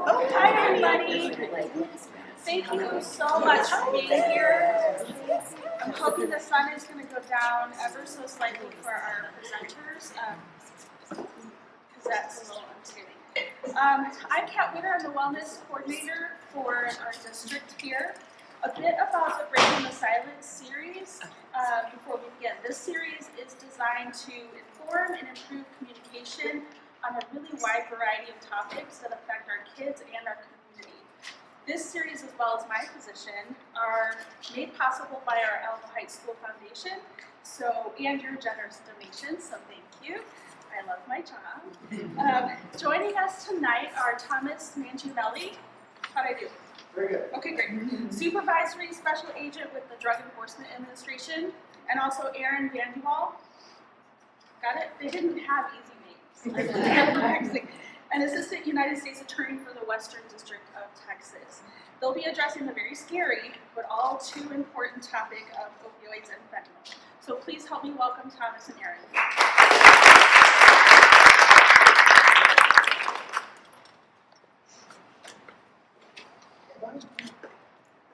Oh, hi everybody. Thank you so much for being here. I'm hoping the sun is going to go down ever so slightly for our presenters, because that's a little unstable. I'm Kat Witter. I'm the wellness coordinator for our district here. A bit about the Breaking the Silence series before we begin. This series is designed to inform and improve communication on a really wide variety of topics that affect our kids and our community. This series, as well as my position, are made possible by our Alamo Heights School Foundation, and your generous donations, so thank you. I love my job. Joining us tonight are Thomas Mangiamele. How'd I do? Very good. Okay, great. Supervisory Special Agent with the Drug Enforcement Administration, and also Erin Van De Walle. Got it? They didn't have easy names. An Assistant United States Attorney for the Western District of Texas. They'll be addressing the very scary, but all too important topic of opioids and fentanyl. So please help me welcome Thomas and Erin.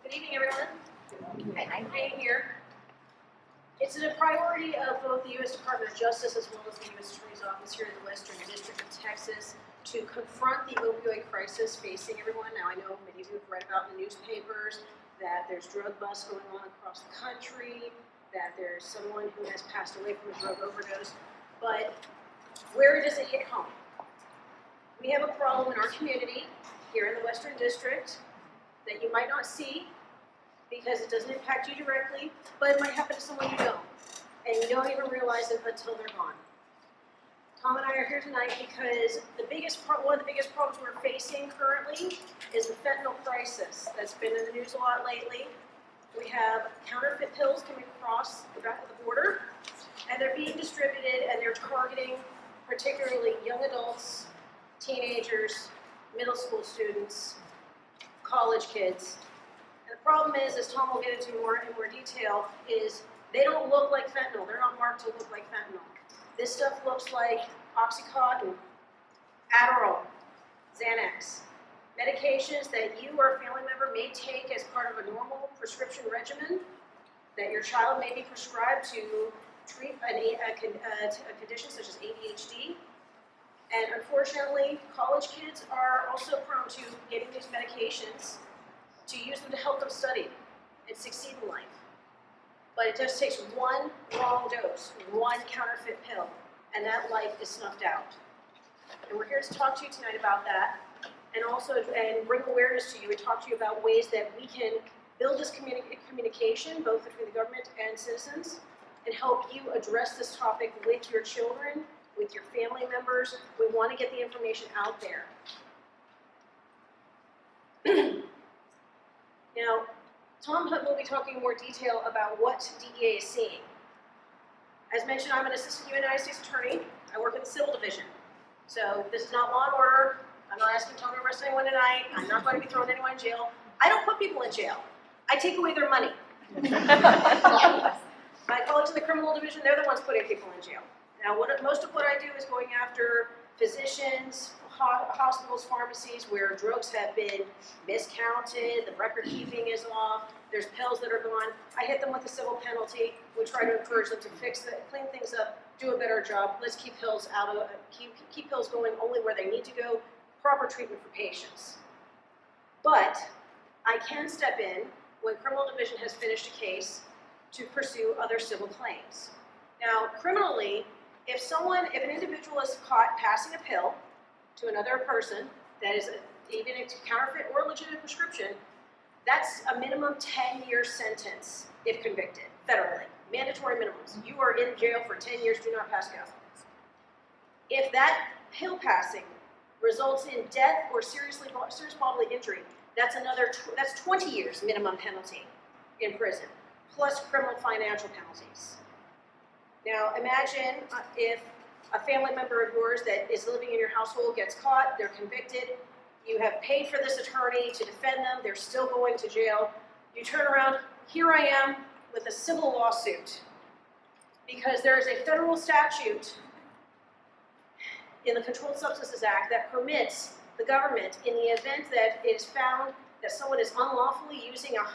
Good evening, everyone. I'm being here. It's a priority of both the U.S. Department of Justice as well as the U.S. Attorney's Office here in the Western District of Texas to confront the opioid crisis facing everyone. Now, I know many of you have read about in the newspapers that there's drug busts going on across the country, that there's someone who has passed away from a drug overdose, but where does it hit home? We have a problem in our community here in the Western District that you might not see because it doesn't impact you directly, but it might happen to someone you know, and you don't even realize it until they're gone. Tom and I are here tonight because one of the biggest problems we're facing currently is the fentanyl crisis that's been in the news a lot lately. We have counterfeit pills coming across the border, and they're being distributed, and they're targeting particularly young adults, teenagers, middle school students, college kids. And the problem is, as Tom will get into in more detail, is they don't look like fentanyl. They're not marked to look like fentanyl. This stuff looks like Oxycontin, Adderall, Xanax, medications that you or a family member may take as part of a normal prescription regimen that your child may be prescribed to treat a condition such as ADHD. And unfortunately, college kids are also prone to getting these medications to use them to help them study and succeed in life. But it just takes one wrong dose, one counterfeit pill, and that life is snuffed out. And we're here to talk to you tonight about that, and also bring awareness to you and talk to you about ways that we can build this communication, both between the government and citizens, and help you address this topic with your children, with your family members. We want to get the information out there. Now, Tom will be talking in more detail about what DEA is seeing. As mentioned, I'm an Assistant United States Attorney. I work in the Civil Division. So this is not law and order. I'm not asking Tom to arrest anyone tonight. I'm not going to be throwing anyone in jail. I don't put people in jail. I take away their money. My colleagues in the Criminal Division, they're the ones putting people in jail. Now, most of what I do is going after physicians, hospitals, pharmacies where drugs have been miscounted, the record keeping is off, there's pills that are gone. I hit them with a civil penalty. We try to encourage them to clean things up, do a better job. Let's keep pills keep pills going only where they need to go. Proper treatment for patients. But I can step in when Criminal Division has finished a case to pursue other civil claims. Now, criminally, if an individual is caught passing a pill to another person that is even a counterfeit or legitimate prescription, that's a minimum 10-year sentence if convicted, federally. Mandatory minimums. You are in jail for 10 years, do not pass go. If that pill passing results in death or serious bodily injury, that's 20 years minimum penalty in prison, plus criminal financial penalties. Now, imagine if a family member of yours that is living in your household gets caught, they're convicted, you have paid for this attorney to defend them, they're still going to jail. You turn around, here I am with a civil lawsuit because there is a federal statute in the Controlled Substances Act that permits the government in the event that it is found that someone is unlawfully using a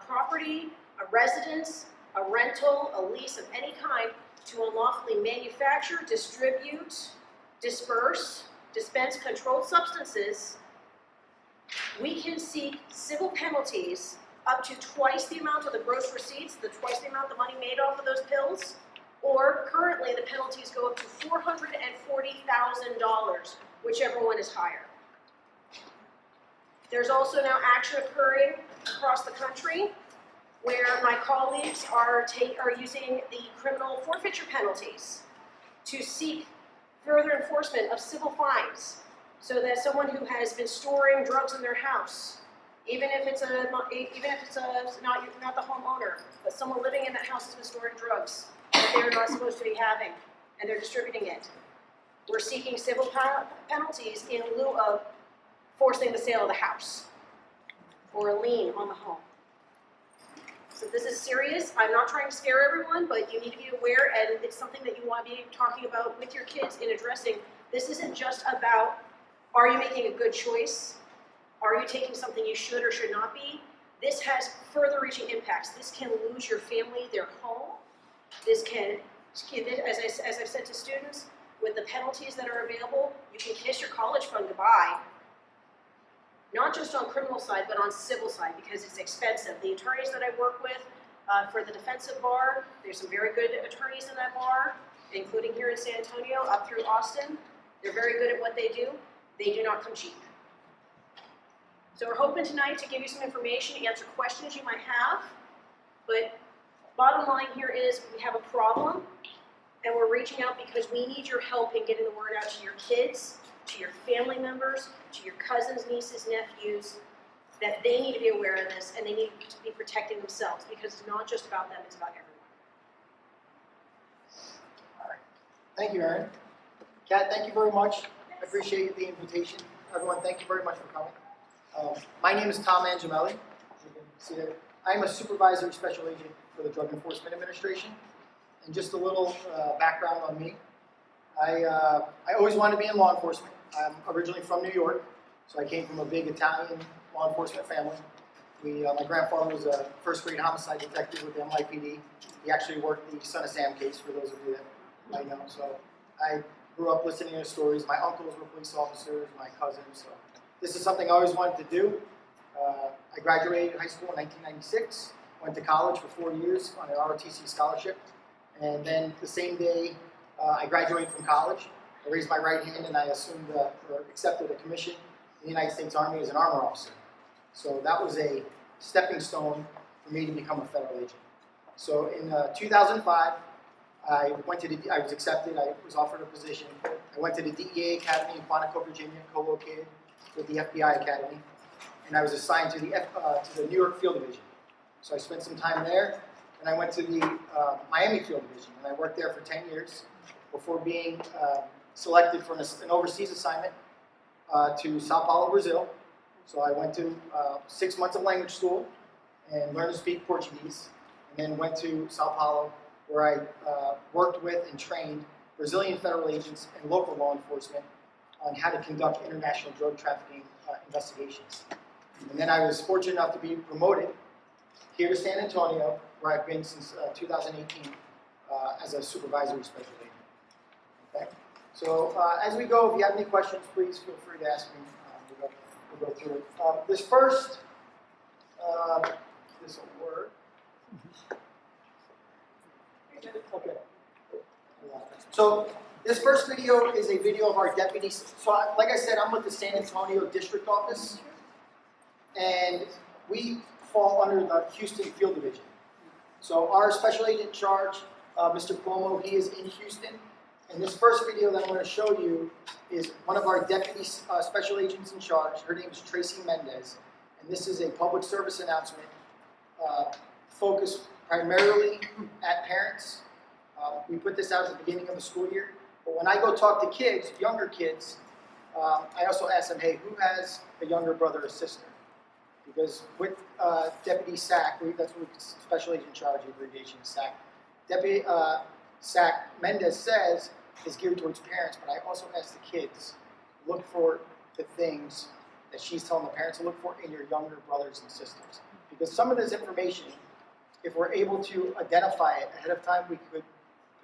property, a residence, a rental, a lease of any kind to unlawfully manufacture, distribute, disperse, dispense controlled substances, we can seek civil penalties up to twice the amount of the gross receipts, twice the amount of money made off of those pills, or currently the penalties go up to $440,000, whichever one is higher. There's also now action occurring across the country where my colleagues are using the criminal forfeiture penalties to seek further enforcement of civil fines, so that someone who has been storing drugs in their house, even if it's not the homeowner, but someone living in that house has been storing drugs that they're not supposed to be having, and they're distributing it, we're seeking civil penalties in lieu of forcing the sale of the house or a lien on the home. So this is serious. I'm not trying to scare everyone, but you need to be aware, and it's something that you want to be talking about with your kids in addressing. This isn't just about, are you making a good choice? Are you taking something you should or should not be? This has further reaching impacts. This can lose your family their home. This can, as I've said to students, with the penalties that are available, you can kiss your college fund goodbye. Not just on criminal side, but on civil side, because it's expensive. The attorneys that I work with for the defensive bar, there's some very good attorneys in that bar, including here in San Antonio, up through Austin. They're very good at what they do. They do not come cheap. So we're hoping tonight to give you some information, answer questions you might have, but bottom line here is we have a problem, and we're reaching out because we need your help in getting the word out to your kids, to your family members, to your cousins, nieces, nephews, that they need to be aware of this and they need to be protecting themselves, because it's not just about them, it's about everyone. All right. Thank you, Erin. Kat, thank you very much. I appreciate the invitation. Everyone, thank you very much for coming. My name is Tom Mangiamele. You can see that. I'm a supervisory special agent for the Drug Enforcement Administration. And just a little background on me. I always wanted to be in law enforcement. I'm originally from New York, so I came from a big Italian law enforcement family. My grandfather was a first-grade homicide detective with the NYPD. He actually worked the Son of Sam case, for those of you that might know. So I grew up listening to stories. My uncles were police officers, my cousins. So this is something I always wanted to do. I graduated high school in 1996, went to college for 4 years on an ROTC scholarship, and then the same day I graduated from college, I raised my right hand and I assumed or accepted a commission in the United States Army as an armor officer. So that was a stepping stone for me to become a federal agent. So in 2005, I was accepted, I was offered a position. I went to the DEA Academy in Quantico, Virginia, co-located with the FBI Academy, and I was assigned to the New York Field Division. So I spent some time there, and I went to the Miami Field Division, and I worked there for 10 years before being selected for an overseas assignment to Sao Paulo, Brazil. So I went to 6 months of language school and learned to speak Portuguese, and then went to Sao Paulo, where I worked with and trained Brazilian federal agents and local law enforcement on how to conduct international drug trafficking investigations. And then I was fortunate enough to be promoted here to San Antonio, where I've been since 2018 as a supervisory special agent. Okay? So as we go, if you have any questions, please feel free to ask me. We'll go through it. This first, this will work. Okay. So this first video is a video of our deputies. So like I said, I'm with the San Antonio District Office, and we fall under the Houston Field Division. So our special agent in charge, Mr. Cuomo, he is in Houston. And this first video that I'm going to show you is one of our deputy special agents in charge. Her name is Tracy Mendez. And this is a public service announcement focused primarily at parents. We put this out at the beginning of the school year. But when I go talk to kids, younger kids, I also ask them, hey, who has a younger brother or sister? Because with Deputy SAC, that's what Special Agent in Charge, abbreviation is SAC. Deputy SAC Mendez says is geared towards parents, but I also ask the kids, look for the things that she's telling the parents to look for in your younger brothers and sisters. Because some of this information, if we're able to identify it ahead of time, we could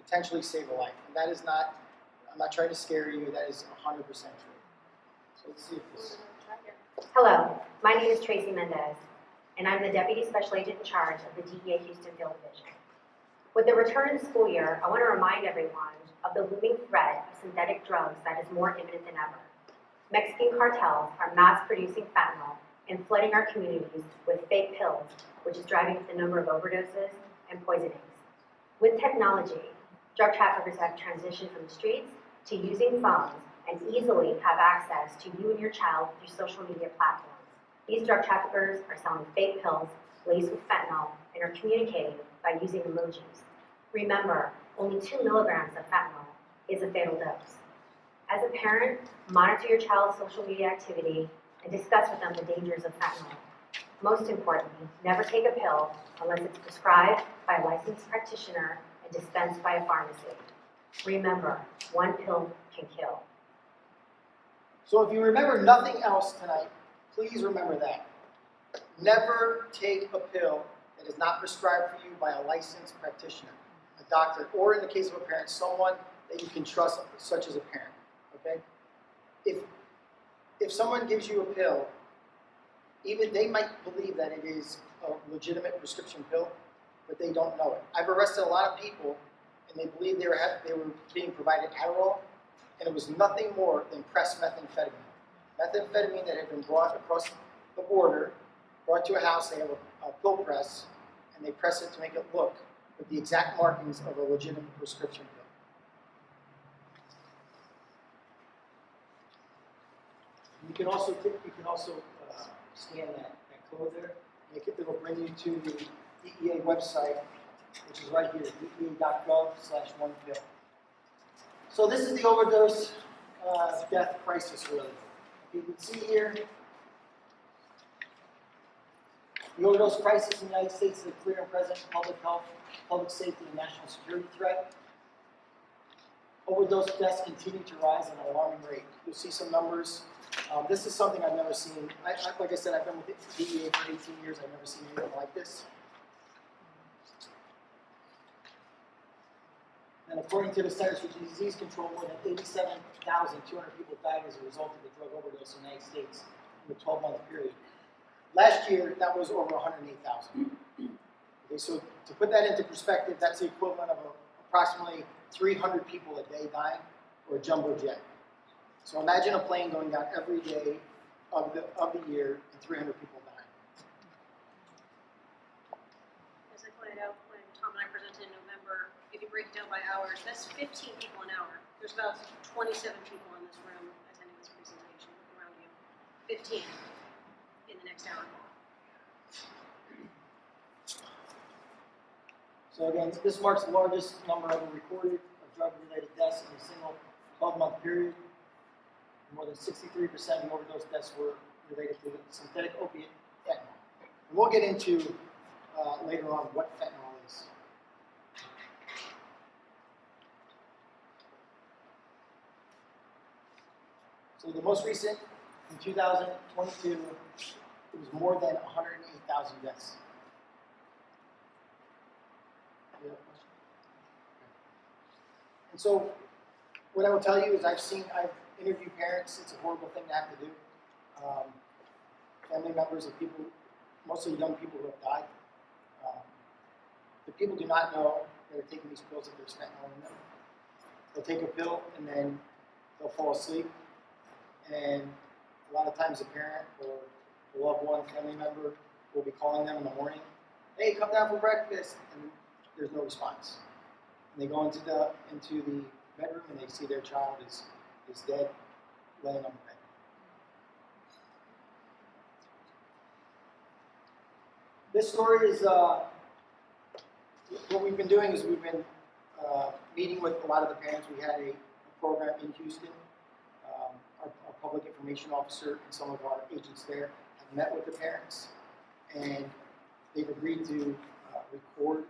potentially save a life. And that is not, I'm not trying to scare you, that is 100% true. So let's see if this... Hello, my name is Tracy Mendez, and I'm the Deputy Special Agent in charge of the DEA Houston Field Division. With the return of the school year, I want to remind everyone of the looming threat of synthetic drugs that is more imminent than ever. Mexican cartels are mass-producing fentanyl and flooding our communities with fake pills, which is driving up the number of overdoses and poisonings. With technology, drug traffickers have transitioned from the streets to using phones and easily have access to you and your child through social media platforms. These drug traffickers are selling fake pills laced with fentanyl and are communicating by using emojis. Remember, only 2 milligrams of fentanyl is a fatal dose. As a parent, monitor your child's social media activity and discuss with them the dangers of fentanyl. Most importantly, never take a pill unless it's prescribed by a licensed practitioner and dispensed by a pharmacy. Remember, 1 pill can kill. So if you remember nothing else tonight, please remember that. Never take a pill that is not prescribed for you by a licensed practitioner, a doctor, or in the case of a parent, someone that you can trust, such as a parent, okay? If someone gives you a pill, even they might believe that it is a legitimate prescription pill, but they don't know it. I've arrested a lot of people, and they believed they were being provided Adderall, and it was nothing more than pressed methamphetamine. Methamphetamine that had been brought across the border, brought to a house, they have a pill press, and they press it to make it look with the exact markings of a legitimate prescription pill. You can also scan that code there. It will bring you to the DEA website, which is right here, dea.gov/1pill. So this is the overdose death crisis, really. You can see here, the overdose crisis in the United States is a clear and present public health, public safety, and national security threat. Overdose deaths continue to rise at an alarming rate. You'll see some numbers. This is something I've never seen. Like I said, I've been with the DEA for 18 years. I've never seen anything like this. And according to the Centers for Disease Control, more than 87,200 people died as a result of the drug overdose in the United States in the 12-month period. Last year, that was over 108,000. Okay, so to put that into perspective, that's the equivalent of approximately 300 people a day dying, or a jumbo jet. So imagine a plane going down every day of the year and 300 people dying. As I pointed out when Tom and I presented in November, if you break it down by hours, that's 15 people an hour. There's about 27 people in this room attending this presentation around you. 15 in the next hour. So again, this marks the largest number ever recorded of drug-related deaths in a single 12-month period. More than 63% of the overdose deaths were related to the synthetic opiate fentanyl. And we'll get into later on what fentanyl is. So the most recent, in 2022, it was more than 108,000 deaths. You have a question? And so, what I will tell you is I've interviewed parents. It's a horrible thing to have to do. Family members of people, mostly young people who have died. The people do not know they're taking these pills that there's fentanyl in them. They'll take a pill and then they'll fall asleep. And a lot of times a parent or a loved one, family member will be calling them in the morning, "Hey, come down for breakfast," and there's no response. And they go into the bedroom and they see their child is dead, laying on the bed. This story is, what we've been doing is we've been meeting with a lot of the parents. We had a program in Houston. Our public information officer and some of our agents there have met with the parents, and they've agreed to record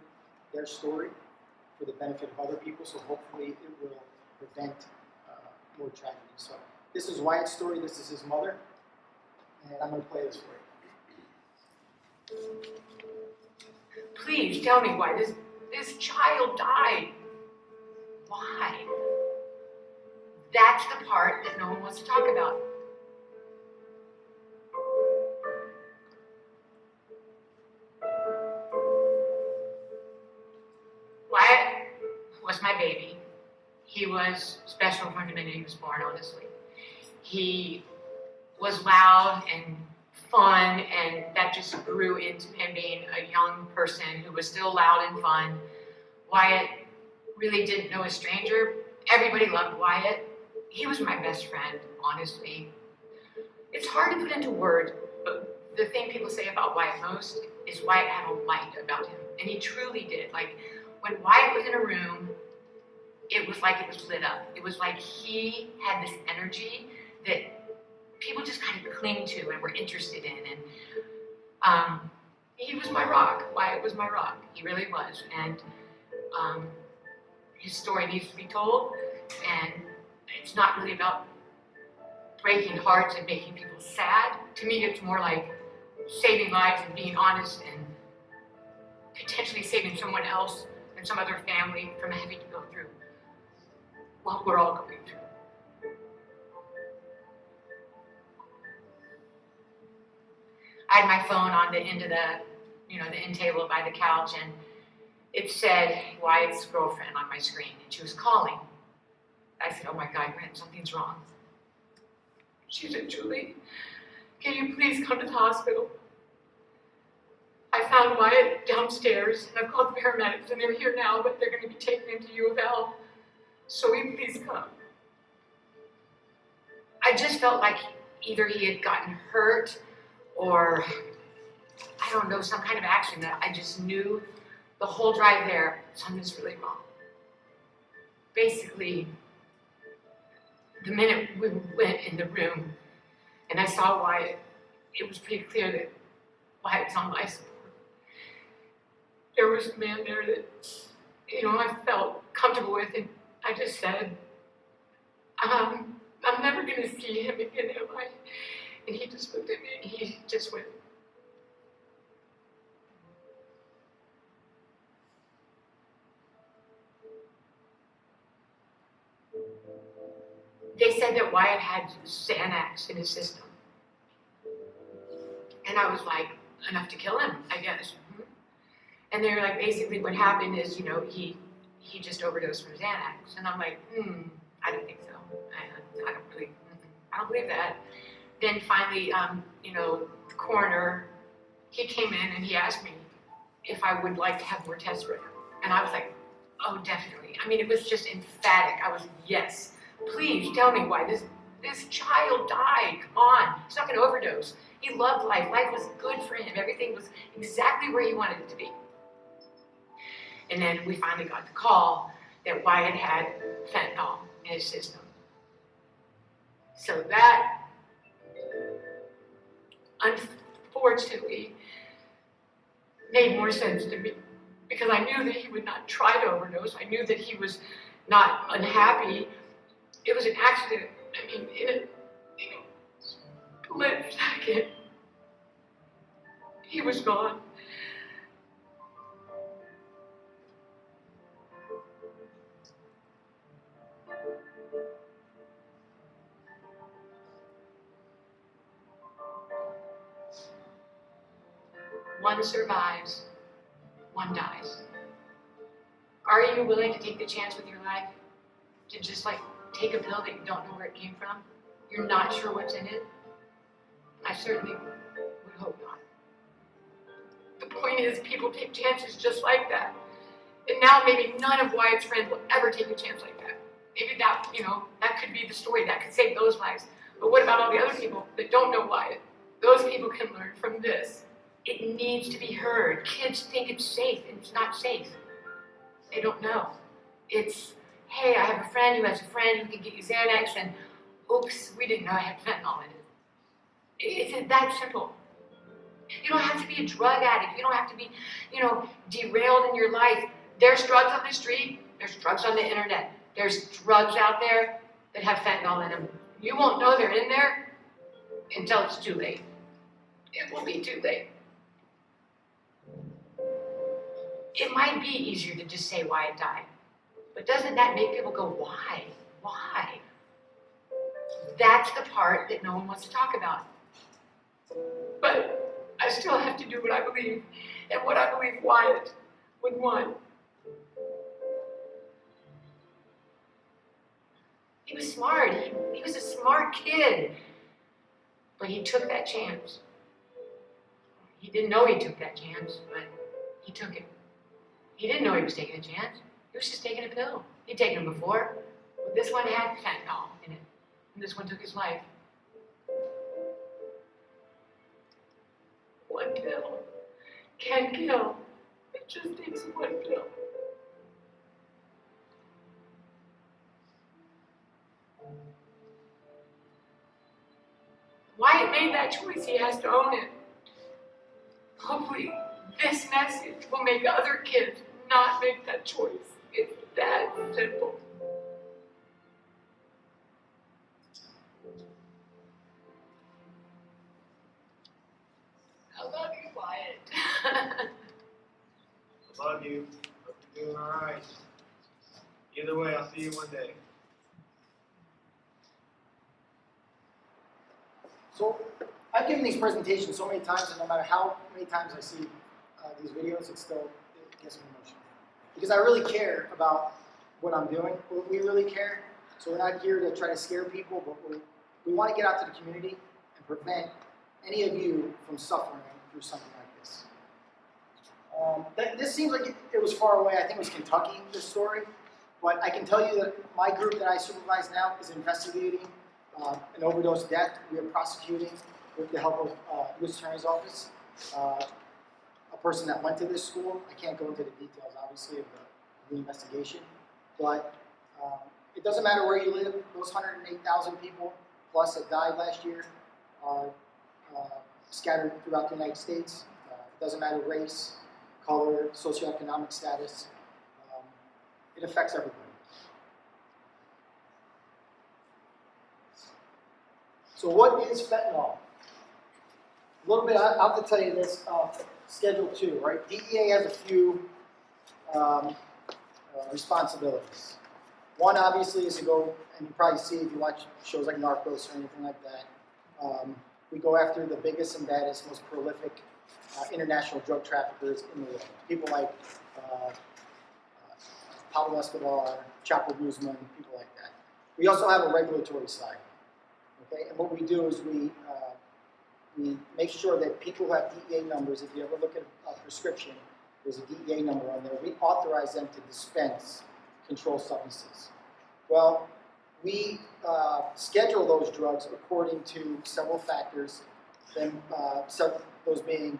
their story for the benefit of other people, so hopefully it will prevent more tragedy. So This is Wyatt's story. This is his mother. And I'm going to play this for you. Please tell me why this child died. Why? That's the part that no one wants to talk about. Wyatt was my baby. He was special from the minute he was born, honestly. He was loud and fun, and that just grew into him being a young person who was still loud and fun. Wyatt really didn't know a stranger. Everybody loved Wyatt. He was my best friend, honestly. It's hard to put into words, but the thing people say about Wyatt most is Wyatt had a light about him, and he truly did. Like, when Wyatt was in a room, it was like it was lit up. It was like he had this energy that people just kind of cling to and were interested in. And he was my rock. Wyatt was my rock. He really was. And his story needs to be told. And it's not really about breaking hearts and making people sad. To me, it's more like saving lives and being honest and potentially saving someone else and some other family from having to go through what we're all going through. I had my phone on the end of the end table by the couch, and it said Wyatt's girlfriend on my screen, and she was calling. I said, "Oh my God, Grant, something's wrong." She said, "Julie, can you please come to the hospital? I found Wyatt downstairs, and I've called the paramedics, and they're here now, but they're going to be taking him to U of L. So will you please come?" I just felt like either he had gotten hurt or, I don't know, some kind of accident. I just knew the whole drive there, something's really wrong. Basically, the minute we went in the room and I saw Wyatt, it was pretty clear that Wyatt's on life support. There was a man there that, I felt comfortable with, and I just said, I'm never going to see him again, am I? And he just looked at me and he just went, they said that Wyatt had Xanax in his system. And I was like, enough to kill him, I guess. And they were like, basically what happened is, he just overdosed from Xanax. And I'm like, I don't think so. I don't believe that. Then finally, the coroner, he came in and he asked me if I would like to have more tests for him. And I was like, oh, definitely. I mean, it was just emphatic. I was, yes, please tell me why this child died. Come on, he's not gonna overdose. He loved life. Life was good for him. Everything was exactly where he wanted it to be. And then we finally got the call that Wyatt had fentanyl in his system. So that, unfortunately, made more sense to me, because I knew that he would not try to overdose. I knew that he was not unhappy. It was an accident. I mean, in a split second, he was gone. One survives, one dies. Are you willing to take the chance with your life? To just take a pill that you don't know where it came from? You're not sure what's in it? I certainly would hope not. The point is, people take chances just like that. And now maybe none of Wyatt's friends will ever take a chance like that. Maybe that, that could be the story. That could save those lives. But what about all the other people that don't know Wyatt? Those people can learn from this. It needs to be heard. Kids think it's safe, and it's not safe. They don't know. It's, hey, I have a friend who has a friend who can get you Xanax, and oops, we didn't know I had fentanyl in it. It's that simple. You don't have to be a drug addict. You don't have to be, derailed in your life. There's drugs on the street. There's drugs on the internet. There's drugs out there that have fentanyl in them. You won't know they're in there until it's too late. It will be too late. It might be easier to just say why it died, but doesn't that make people go, why? Why? That's the part that no one wants to talk about. But I still have to do what I believe, and what I believe Wyatt would want. He was smart. He was a smart kid. But he took that chance. He didn't know he took that chance, but he took it. He didn't know he was taking a chance. He was just taking a pill. He'd taken them before, but this one had fentanyl in it, and this one took his life. One pill can kill. It just takes one pill. Wyatt made that choice. He has to own it. Hopefully, this message will make other kids not make that choice. It's that simple. I love you, Wyatt. I love you. Hope you're doing all right. Either way, I'll see you one day. So I've given these presentations so many times, and no matter how many times I see these videos, it gets me emotional. Because I really care about what I'm doing. We really care. So we're not here to try to scare people, but we want to get out to the community and prevent any of you from suffering through something like this. This seems like it was far away. I think it was Kentucky, this story. But I can tell you that my group that I supervise now is investigating an overdose death. We are prosecuting with the help of U.S. Attorney's Office a person that went to this school. I can't go into the details, obviously, of the investigation. But it doesn't matter where you live. Those 108,000 people plus that died last year are scattered throughout the United States. It doesn't matter race, color, socioeconomic status. It affects everybody. So what is fentanyl? A little bit, I'll have to tell you this, Schedule 2, right? DEA has a few responsibilities. One, obviously, is to go, and you probably see if you watch shows like Narcos or anything like that, we go after the biggest and baddest, most prolific international drug traffickers in the world. People like Pablo Escobar, Chapo Guzman, people like that. We also have a regulatory side. Okay, and what we do is we make sure that people who have DEA numbers, if you ever look at a prescription, there's a DEA number on there. We authorize them to dispense controlled substances. Well, we schedule those drugs according to several factors, those being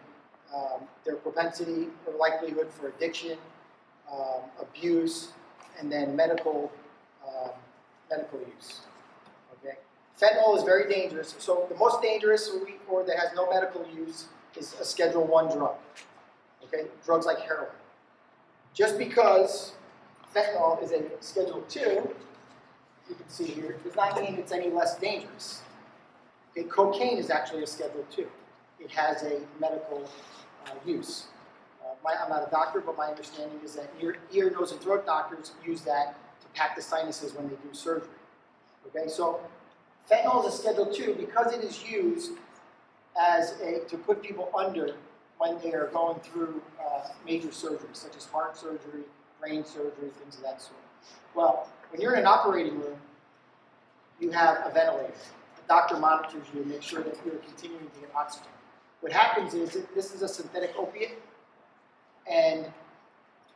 their propensity or likelihood for addiction, abuse, and then medical use. Okay. Fentanyl is very dangerous. So the most dangerous or that has no medical use is a Schedule 1 drug. Okay, drugs like heroin. Just because fentanyl is a Schedule 2, you can see here, does not mean it's any less dangerous. Okay, cocaine is actually a Schedule 2. It has a medical use. I'm not a doctor, but my understanding is that ear, nose, and throat doctors use that to pack the sinuses when they do surgery. Okay, so fentanyl is a Schedule 2 because it is used to put people under when they are going through major surgeries, such as heart surgery, brain surgery, things of that sort. Well, when you're in an operating room, you have a ventilator. A doctor monitors you and makes sure that you're continuing to get oxygen. What happens is this is a synthetic opiate, and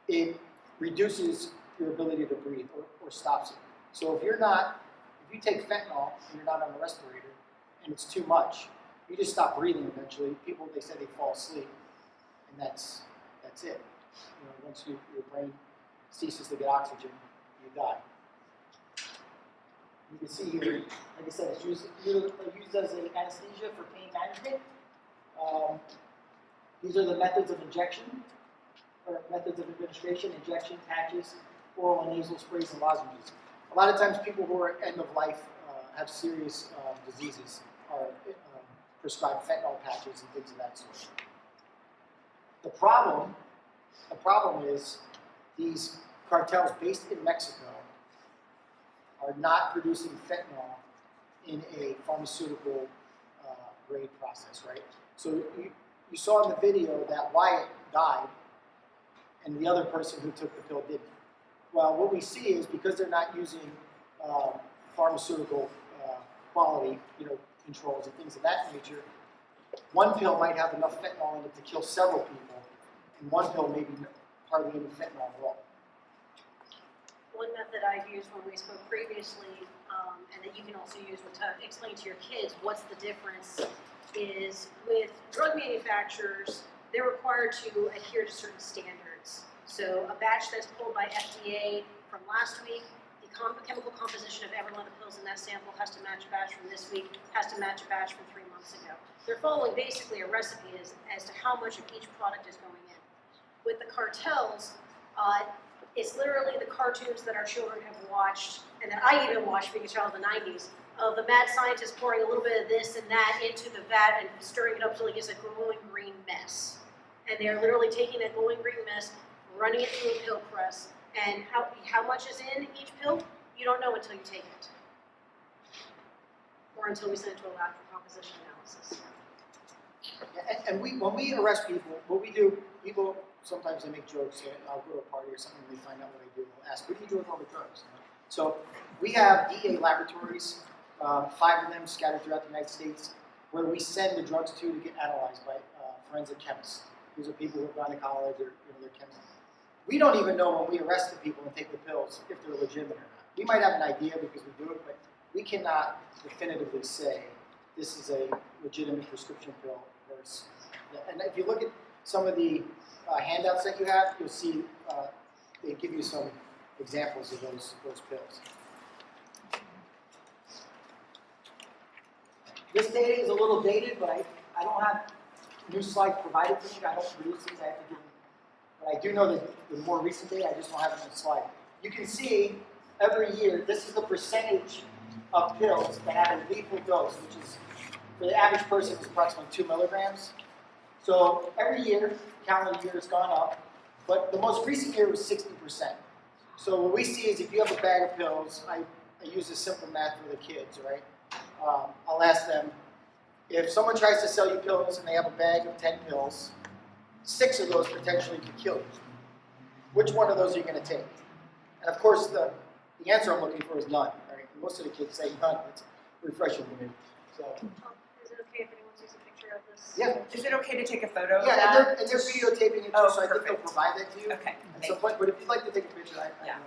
it reduces your ability to breathe or stops it. So if you take fentanyl and you're not on a respirator and it's too much, you just stop breathing eventually. People, they say they fall asleep, and that's it. You know, once your brain ceases to get oxygen, you die. You can see here, like I said, it's used as an anesthesia for pain management. These are the methods of injection, or methods of administration: injection, patches, oral and nasal sprays, and lozenges. A lot of times people who are end of life have serious diseases are prescribed fentanyl patches and things of that sort. The problem is these cartels based in Mexico are not producing fentanyl in a pharmaceutical grade process, right? So you saw in the video that Wyatt died and the other person who took the pill didn't. Well, what we see is because they're not using pharmaceutical quality, controls and things of that nature, one pill might have enough fentanyl in it to kill several people, and one pill maybe hardly any fentanyl at all. One method I've used when we spoke previously, and that you can also use to explain to your kids what's the difference, is with drug manufacturers, they're required to adhere to certain standards. So a batch that's pulled by FDA from last week, the chemical composition of every one of the pills in that sample has to match a batch from this week, has to match a batch from 3 months ago. They're following basically a recipe as to how much of each product is going in. With the cartels, it's literally the cartoons that our children have watched, and that I even watched being a child in the 90s, of the mad scientist pouring a little bit of this and that into the vat and stirring it up until it gets a glowing green mess. And they're literally taking that glowing green mess, running it through a pill press, and how much is in each pill, you don't know until you take it. Or until we send it to a lab for composition analysis. And when we arrest people, what we do, people sometimes they make jokes. I'll go to a party or something and they find out what I do. They'll ask, what do you do with all the drugs? So we have DEA laboratories, 5 of them scattered throughout the United States, where we send the drugs to get analyzed by forensic chemists. These are people who have gone to college or they're chemists. We don't even know when we arrest the people and take the pills if they're legitimate or not. We might have an idea because we do it, but we cannot definitively say this is a legitimate prescription pill versus. And if you look at some of the handouts that you have, you'll see they give you some examples of those pills. This data is a little dated, but I don't have new slides provided to me. I don't produce these. I have to give them. But I do know that the more recent data, I just don't have it on the slide. You can see every year, this is the percentage of pills that have a lethal dose, which is, for the average person, is approximately 2 milligrams. So every year, calendar year has gone up, but the most recent year was 60%. So what we see is if you have a bag of pills, I use a simple math for the kids, right? I'll ask them, if someone tries to sell you pills and they have a bag of 10 pills, 6 of those potentially could kill you. Which one of those are you going to take? And of course, the answer I'm looking for is none. Right? Most of the kids say none. It's refreshing to me. So. Is it okay if anyone sees a picture of this? Yeah. Is it okay to take a photo of Yeah, that? and they're videotaping it too, Oh, so I think they'll perfect. provide that to you Okay, at some point. But if you'd like to take a picture, I Yeah. know.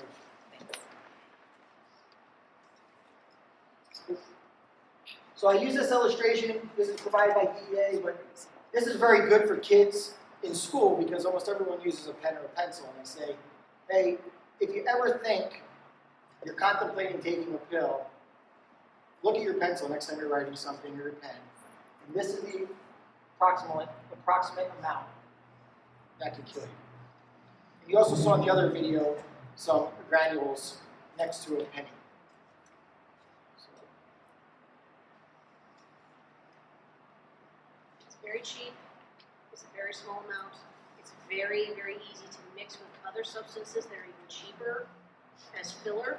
thanks. So I use this illustration. This is provided by DEA, but this is very good for kids in school because almost everyone uses a pen or a pencil, and I say, hey, if you ever think you're contemplating taking a pill, look at your pencil next time you're writing something or a pen, and this is the approximate amount that could kill you. And you also saw in the other video some granules next to a penny. It's very cheap, it's a very small amount, it's very, very easy to mix with other substances that are even cheaper as filler,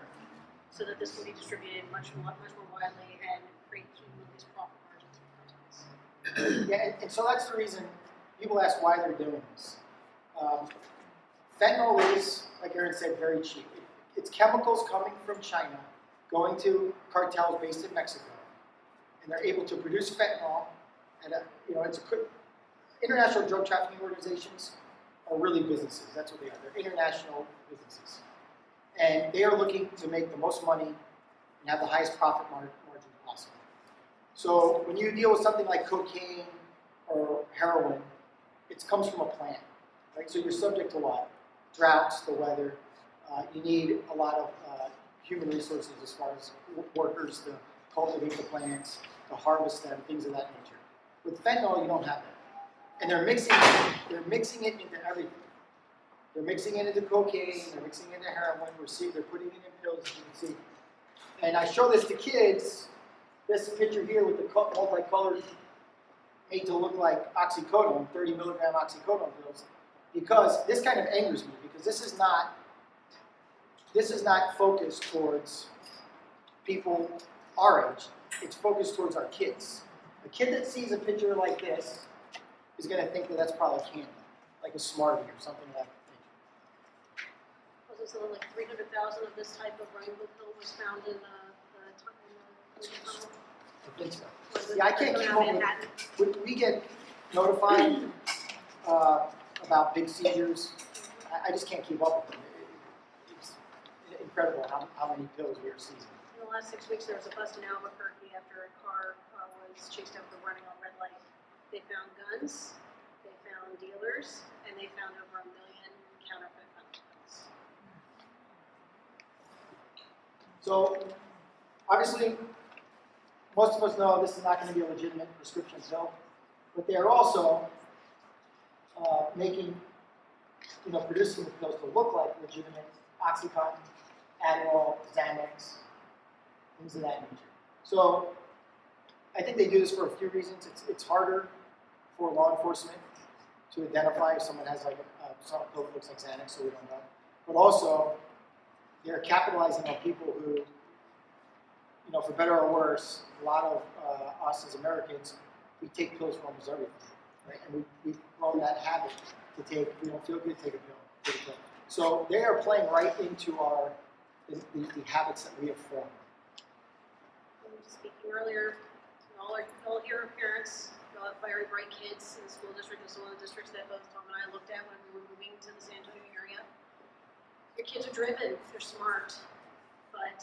so that this can be distributed much more widely and create these profit margins in cartels. Yeah, and so that's the reason people ask why they're doing this. Fentanyl is, like Erin said, very cheap. It's chemicals coming from China, going to cartels based in Mexico, and they're able to produce fentanyl. And international drug trafficking organizations are really businesses. That's what they are. They're international businesses, and they are looking to make the most money and have the highest profit margin possible. So when you deal with something like cocaine or heroin, it comes from a plant, right? So you're subject to what? Droughts, the weather. You need a lot of human resources as far as workers to cultivate the plants, to harvest them, things of that nature. With fentanyl, you don't have that. And they're mixing it into everything. They're mixing it into cocaine, they're mixing it into heroin, they're putting it in pills, as you can see. And I show this to kids, this picture here with the multicolored made to look like oxycodone, 30 milligram oxycodone pills, because this kind of angers me, because this is not focused towards people our age. It's focused towards our kids. A kid that sees a picture like this is going to think that that's probably candy, like a Smartie or something like that. Was it something like 300,000 of this type of rainbow pill was found in the tunnel? I think so. Yeah, I can't keep up with, we get notified about big seizures. I just can't keep up with them. It's incredible how many pills we are seizing. In the last 6 weeks, there was a bust in Albuquerque after a car was chased after running on red light. They found guns, they found dealers, and they found over 1 million counterfeit fentanyl pills. So, obviously, most of us know this is not going to be a legitimate prescription pill, but they are also producing the pills to look like legitimate Oxycontin, Adderall, Xanax, things of that nature. So, I think they do this for a few reasons. It's harder for law enforcement to identify if someone has like some pill that looks like Xanax, so we don't know. But also, they're capitalizing on people who, for better or worse, a lot of us as Americans, we take pills for almost everything, right? And we've grown that habit to take, if we don't feel good, take a pill, take a pill. So they are playing right into the habits that we have formed. Speaking earlier, all here are parents, you all have very bright kids in the school district. This is one of the districts that both Tom and I looked at when we were moving to the San Antonio area. Your kids are driven, they're smart, but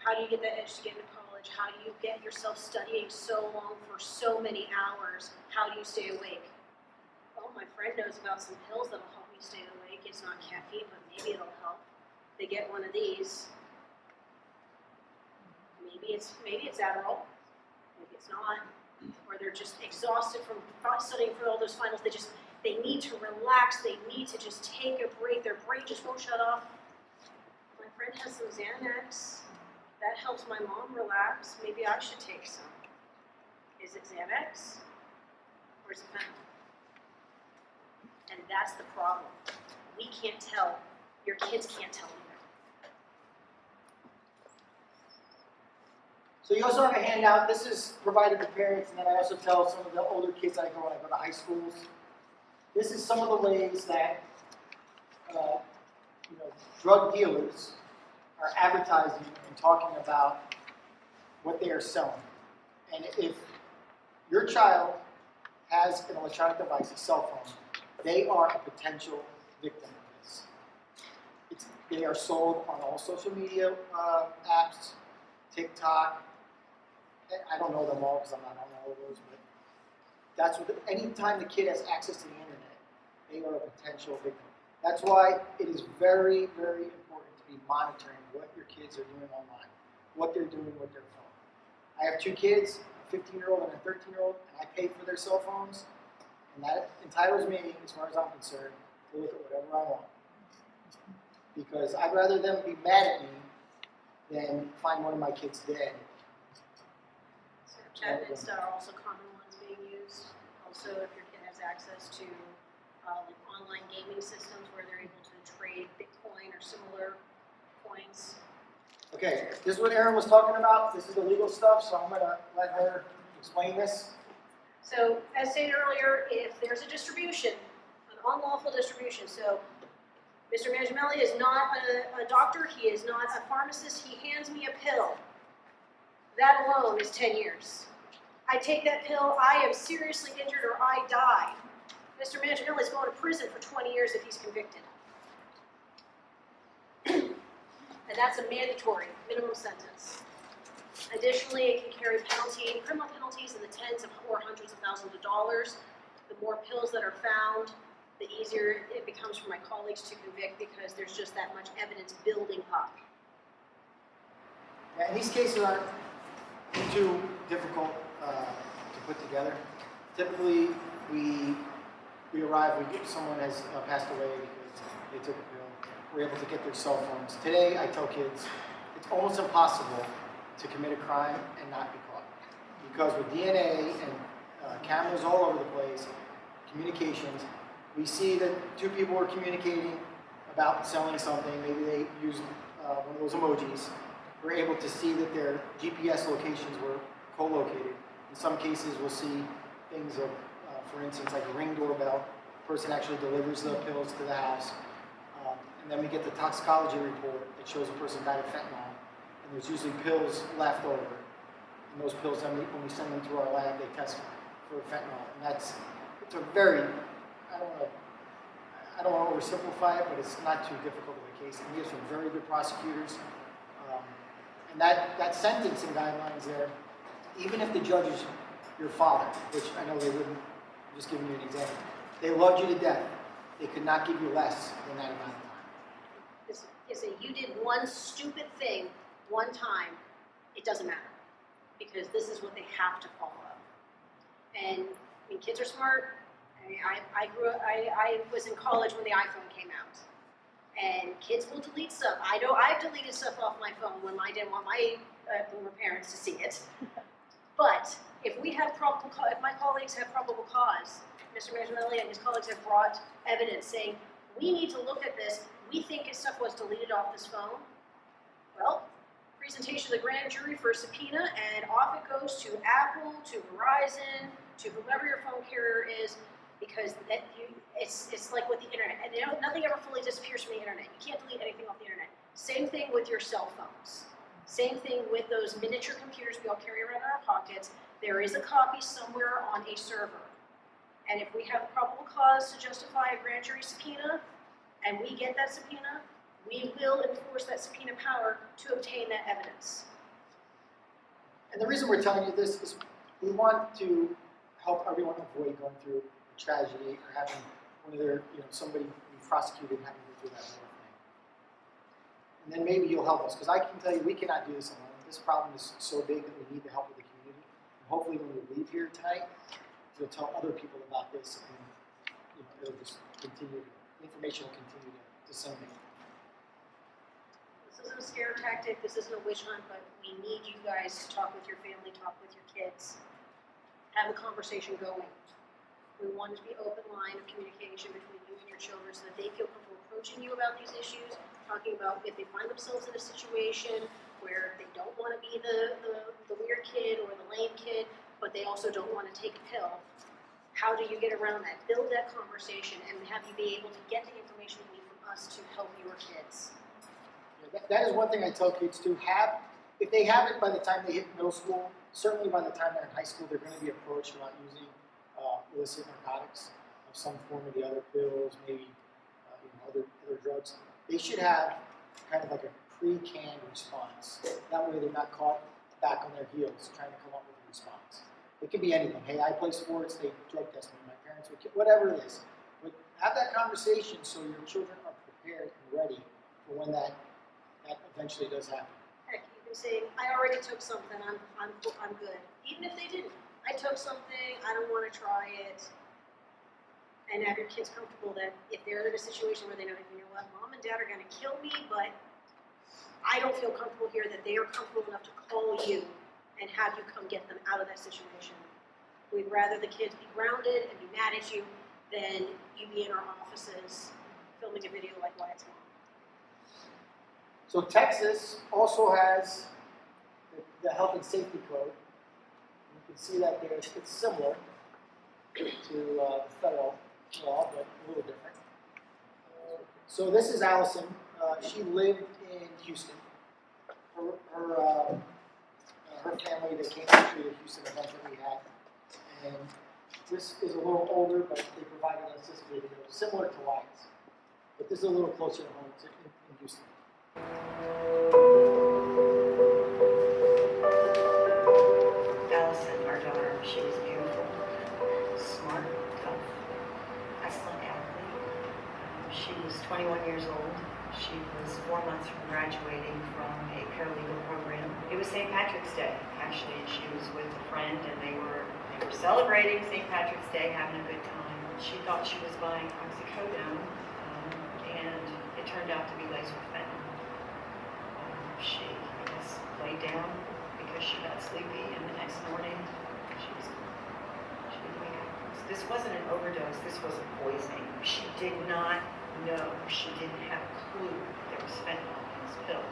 how do you get that edge to get into college? How do you get yourself studying so long for so many hours? How do you stay awake? Well, my friend knows about some pills that'll help you stay awake. It's not caffeine, but maybe it'll help. They get one of these. Maybe it's Adderall. Maybe it's not. Or they're just exhausted from studying for all those finals. They need to relax. They need to just take a break. Their brain just won't shut off. My friend has some Xanax. That helps my mom relax. Maybe I should take some. Is it Xanax? Or is it fentanyl? And that's the problem. We can't tell. Your kids can't tell either. So you also have a handout. This is provided to parents, and then I also tell some of the older kids I go when I go to high schools. This is some of the ways that drug dealers are advertising and talking about what they are selling. And if your child has an electronic device, a cell phone, they are a potential victim of this. They are sold on all social media apps, TikTok. I don't know them all because I'm not on all of those, but that's what. Anytime the kid has access to the internet, they are a potential victim. That's why it is very, very important to be monitoring what your kids are doing online, what they're doing with their phone. I have two kids, a 15-year-old and a 13-year-old, and I pay for their cell phones, and that entitles me, as far as I'm concerned, to look at whatever I want. Because I'd rather them be mad at me than find one of my kids dead. Snapchat and Insta are also common ones being used. Also, if your kid has access to like online gaming systems where they're able to trade Bitcoin or similar coins. Okay, this is what Erin was talking about. This is the legal stuff, so I'm going to let her explain this. So, as stated earlier, if there's a distribution, an unlawful distribution, so Mr. Mangiamele is not a doctor, he is not a pharmacist, he hands me a pill. That alone is 10 years. I take that pill, I am seriously injured or I die. Mr. Mangiamele is going to prison for 20 years if he's convicted. And that's a mandatory minimum sentence. Additionally, it can carry criminal penalties in the tens or hundreds of thousands of dollars. The more pills that are found, the easier it becomes for my colleagues to convict because there's just that much evidence building up. Yeah, and these cases aren't too difficult to put together. Typically, we arrive, someone has passed away because they took a pill. We're able to get their cell phones. Today, I tell kids, it's almost impossible to commit a crime and not be caught. because with DNA and cameras all over the place, communications, we see that two people were communicating about selling something. Maybe they used one of those emojis. We're able to see that their GPS locations were co-located. In some cases, we'll see things of, for instance, like a Ring doorbell. The person actually delivers the pills to the house. And then we get the toxicology report that shows a person died of fentanyl. And there's usually pills left over. And those pills, then when we send them to our lab, they test for fentanyl. And it's a very, I don't want to oversimplify it, but it's not too difficult of a case. And we have some very good prosecutors. And that sentencing guidelines there, even if the judge is your father, which I know they wouldn't, I'm just giving you an example, they loved you to death, they could not give you less than that amount of time. Is that you did one stupid thing one time, it doesn't matter. Because this is what they have to follow. And I mean, kids are smart. I was in college when the iPhone came out. And kids will delete stuff. I know I've deleted stuff off my phone when I didn't want my boomer parents to see it. But if we have if my colleagues have probable cause, Mr. Mangiamele and his colleagues have brought evidence saying, we need to look at this, we think his stuff was deleted off this phone, well, presentation to the grand jury for a subpoena, and off it goes to Apple, to Verizon, to whoever your phone carrier is, because it's like with the internet, and nothing ever fully disappears from the internet. You can't delete anything off the internet. Same thing with your cell phones. Same thing with those miniature computers we all carry around in our pockets. There is a copy somewhere on a server. And if we have probable cause to justify a grand jury subpoena, and we get that subpoena, we will enforce that subpoena power to obtain that evidence. And the reason we're telling you this is we want to help everyone avoid going through a tragedy or having one of their, somebody be prosecuted and having to go through that whole thing. And then maybe you'll help us, because I can tell you we cannot do this alone. This problem is so big that we need the help of the community. And hopefully when we leave here tonight, you'll tell other people about this, and it'll just continue. Information will continue to disseminate. This isn't a scare tactic, this isn't a witch hunt, but we need you guys to talk with your family, talk with your kids, have a conversation going. We want it to be open line of communication between you and your children so that they feel comfortable approaching you about these issues, talking about if they find themselves in a situation where they don't want to be the weird kid or the lame kid, but they also don't want to take a pill. How do you get around that? Build that conversation and have you be able to get the information you need from us to help your kids. That is one thing I tell kids to have. If they have it by the time they hit middle school, certainly by the time they're in high school, they're going to be approached about using illicit narcotics of some form or the other, pills, maybe other drugs. They should have kind of like a pre-canned response. That way they're not caught back on their heels trying to come up with a response. It could be anything. Hey, I play sports, they drug test me, my parents would kill, whatever it is. But have that conversation so your children are prepared and ready for when that eventually does happen. Heck, you can say, I already took something, I'm good. Even if they didn't. I took something, I don't want to try it. And have your kids comfortable that if they're in a situation where they know, what, mom and dad are going to kill me, but I don't feel comfortable here, that they are comfortable enough to call you and have you come get them out of that situation. We'd rather the kids be grounded and be mad at you than you be in our offices filming a video like Wyatt's mom. So Texas also has the health and safety code. You can see that there. It's similar to the federal law, but a little different. So this is Allison. She lived in Houston. Her family, they came to the Houston event that we had. And this is a little older, but they provided us this video, similar to Wyatt's. But this is a little closer to home. It's in Houston. Allison, our daughter, she was beautiful, smart, tough, excellent athlete. She was 21 years old. She was 4 months from graduating from a paralegal program. It was St. Patrick's Day, actually, and she was with a friend, and they were celebrating St. Patrick's Day, having a good time. She thought she was buying oxycodone, and it turned out to be laced with fentanyl. She, I guess, laid down because she got sleepy, and the next morning This wasn't an overdose, this was a poisoning. She did not know, she didn't have a clue there was fentanyl in this pill.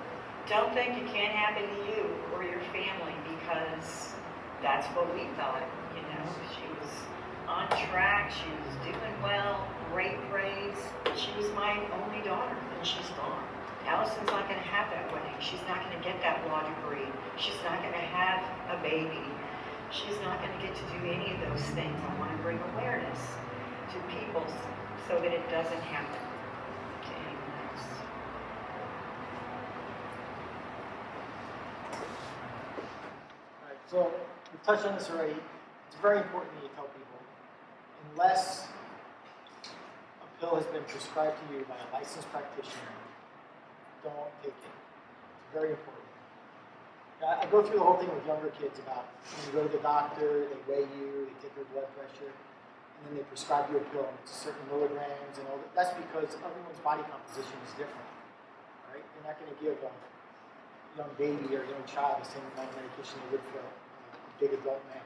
Don't think it can't happen to you or your family, because that's what we thought, you know. She was on track, she was doing well, great grades. She was my only daughter, and she's gone. Allison's not gonna have that wedding. She's not gonna get that law degree. She's not gonna have a baby. She's not gonna get to do any of those things. I wanna bring awareness to people so that it doesn't happen to anyone else. Alright, so we touched on this already. It's very important that you tell people, unless a pill has been prescribed to you by a licensed practitioner, don't take it. It's very important. I go through the whole thing with younger kids about when you go to the doctor, they weigh you, they take your blood pressure, and then they prescribe you a pill, and it's certain milligrams and all that. That's because everyone's body composition is different, right? They're not going to give a young baby or a young child the same amount of medication they would for a big adult man.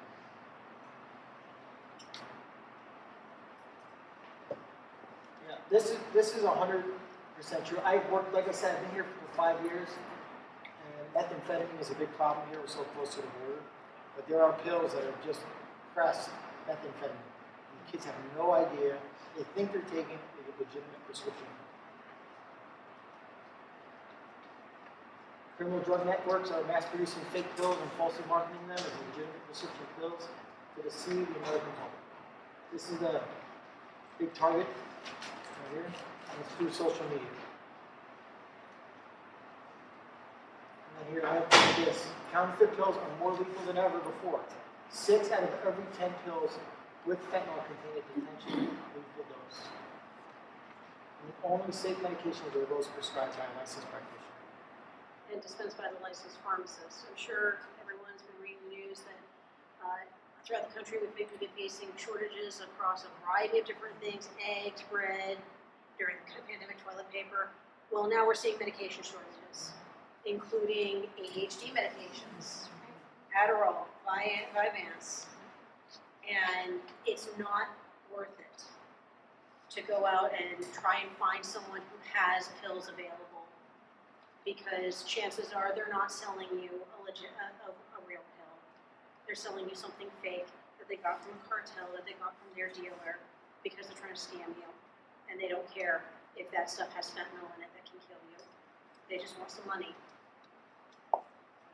Yeah, this is 100% true. I've worked, like I said, I've been here for 5 years. Methamphetamine is a big problem here. We're so close to the border. But there are pills that are just pressed methamphetamine. And the kids have no idea. They think they're taking a legitimate prescription. Criminal drug networks are mass producing fake pills and falsely marketing them as legitimate prescription pills to deceive the American public. This is the big target right here, and it's through social media. And here I have this. Counterfeit pills are more lethal than ever before. 6 out of every 10 pills with fentanyl contain a potentially lethal dose. And the only safe medications are those prescribed by a licensed practitioner. And dispensed by the licensed pharmacist. I'm sure everyone's been reading the news that throughout the country we've been facing shortages across a variety of different things, eggs, bread, during the pandemic, toilet paper. Well, now we're seeing medication shortages, including ADHD medications, Adderall, Vyvanse, and it's not worth it to go out and try and find someone who has pills available, because chances are they're not selling you a real pill. They're selling you something fake that they got from a cartel, that they got from their dealer, because they're trying to scam you, and they don't care if that stuff has fentanyl in it that can kill you. They just want some money.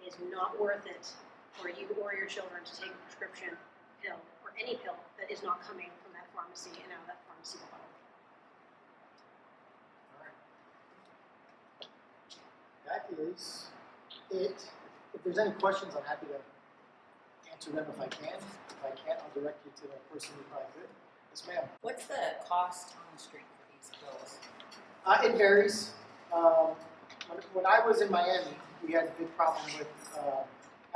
It's not worth it for you or your children to take a prescription pill or any pill that is not coming from that pharmacy and out of that pharmacy bottle. That is it. If there's any questions, I'm happy to answer them if I can. If I can't, I'll direct you to the person who probably could. Yes, ma'am. What's the cost on the street for these pills? It varies. When I was in Miami, we had a big problem with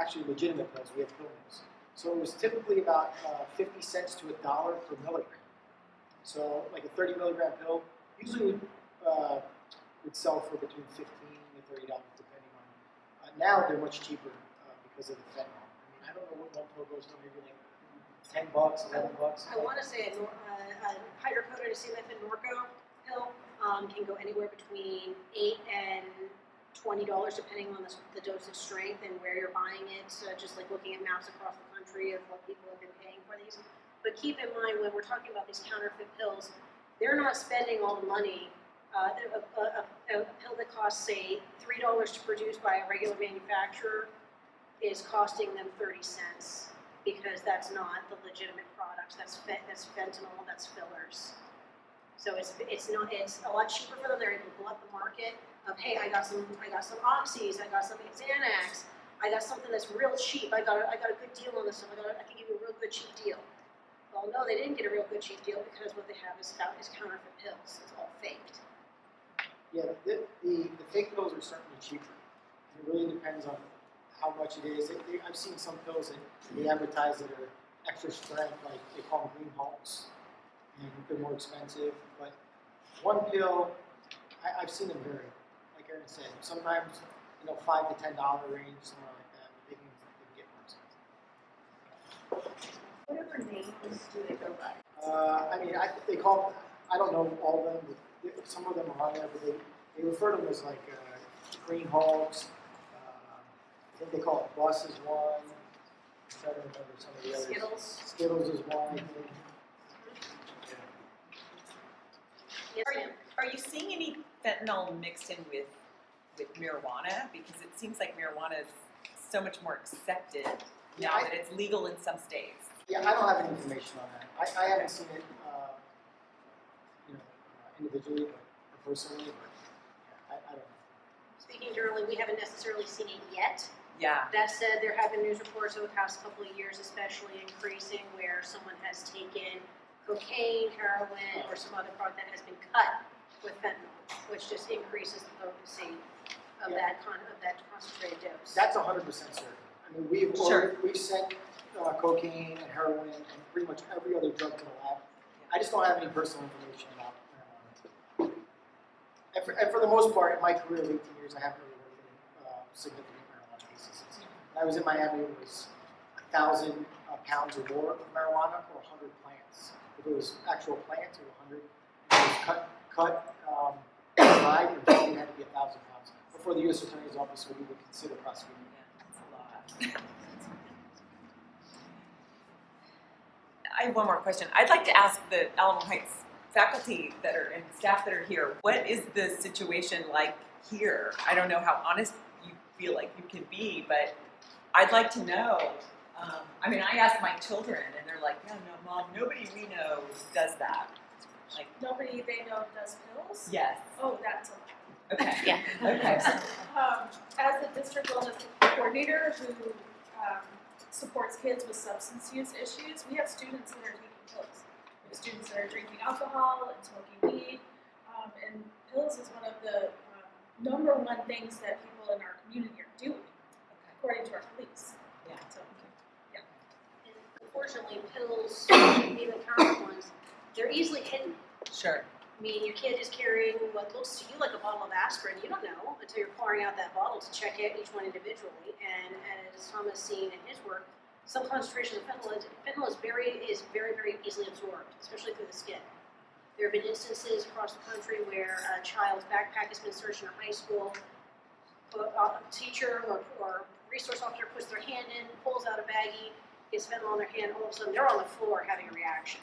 actually legitimate pills. We had pill mills. So it was typically about 50 cents to $1 per milligram. So like a 30 milligram pill usually would sell for between $15 to $30 depending on. Now they're much cheaper because of the fentanyl. I mean, I don't know what one pill goes for, maybe like $10, $11. I want to say a hydrocodone acetaminophen Norco pill can go anywhere between $8 and $20 depending on the dosage strength and where you're buying it. So just like looking at maps across the country of what people have been paying for these. But keep in mind when we're talking about these counterfeit pills, they're not spending all the money. A pill that costs, say, $3 to produce by a regular manufacturer is costing them 30 cents because that's not the legitimate products. That's fentanyl, that's fillers. So it's a lot cheaper for them. They're able to glut the market of, hey, I got some oxys, I got some Xanax, I got something that's real cheap. I got a good deal on this stuff. I can give you a real good cheap deal. Well, no, they didn't get a real good cheap deal because what they have is counterfeit pills. It's all faked. Yeah, the fake pills are certainly cheaper. It really depends on how much it is. I've seen some pills that they advertise that are extra strength, like they call them green hulks, and they're more expensive. But one pill, I've seen them vary. Like Erin said, sometimes $5 to $10 range, somewhere like that. But they can get more expensive. Whatever names do they go by? I mean, they call, I don't know all of them, but some of them are on there, but they refer to them as like Green Hogs. I think they call it Bus is one. I'm trying to remember some of the others. Skittles. Skittles is one, I think. Yes, ma'am. Are you seeing any fentanyl mixed in with marijuana? Because it seems like marijuana is so much more accepted now that it's legal in some states. Yeah, I don't have any information on that. I haven't seen it, individually or personally, but I don't know. Speaking generally, we haven't necessarily seen it yet. Yeah. That said, there have been news reports over the past couple of years, especially increasing, where someone has taken cocaine, heroin, or some other product that has been cut with fentanyl, which just increases the potency of that concentrated dose. That's 100% certain. I mean, we've sent cocaine and heroin and pretty much every other drug to the lab. I just don't have any personal information about marijuana. And for the most part, in my career of 18 years, I haven't really worked in significant marijuana cases. When I was in Miami, it was 1,000 pounds or more of marijuana for 100 plants. If it was actual plants, it was 100. If it was cut, dried, it probably had to be 1,000 pounds. Before the U.S. Attorney's Office would even consider prosecuting. That's a lot. I have one more question. I'd like to ask the Alamo Heights faculty that are and staff that are here, what is the situation like here? I don't know how honest you feel like you can be, but I'd like to know. I mean, I ask my children, and they're like, "No, no, Mom, nobody we know does that." Like, Nobody they know does pills? yes. Oh, that's a lot. Okay. Yeah. Okay. As the district wellness coordinator who supports kids with substance use issues, we have students that are taking pills. We have students that are drinking alcohol and smoking weed, and pills is one of the number one things that people in our community are doing, according to our police. Yeah. So, And unfortunately, pills, even common ones, they're easily hidden. Sure. I mean, your kid is carrying what looks to you like a bottle of aspirin. You don't know until you're pouring out that bottle to check out each one individually. And as Tom has seen in his work, some concentrations of fentanyl is very, very easily absorbed, especially through the skin. There have been instances across the country where a child's backpack has been searched in a high school. A teacher or resource officer puts their hand in, pulls out a baggie, gets fentanyl on their hand. All of a sudden, they're on the floor having a reaction.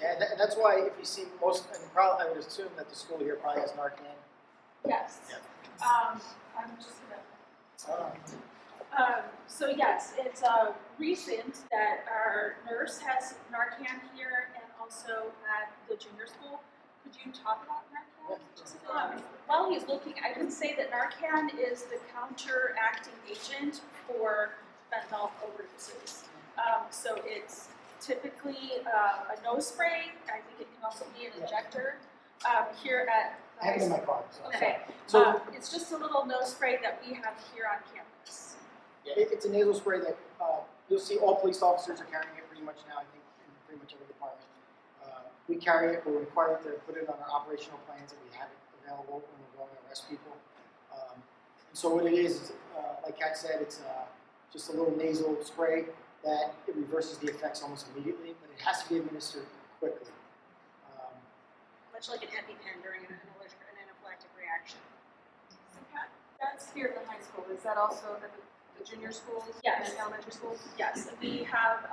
Yeah, that's why if you see most, and probably I would assume that the school here probably has Narcan. yes. Yeah. I'm just gonna. So yes, it's recent that our nurse has Narcan here and also at the junior school. Could you talk about Narcan? While he's looking, I can say that Narcan is the counteracting agent for fentanyl overdoses. So it's typically a nose spray. I think it can also be an injector. Here at I have it in my car. So. Okay. So It's just a little nose spray that we have here on campus. yeah, it's a nasal spray that you'll see all police officers are carrying it pretty much now. I think in pretty much every department. We carry it. We're required to put it on our operational plans that we have it available when we're going to arrest people. And so what it is like Kat said, it's just a little nasal spray that it reverses the effects almost immediately, but it has to be administered quickly. Much like an EpiPen during an anaphylactic reaction. That's here at the high school. Is that also at the junior schools? Yes. And elementary schools? Yes, and we have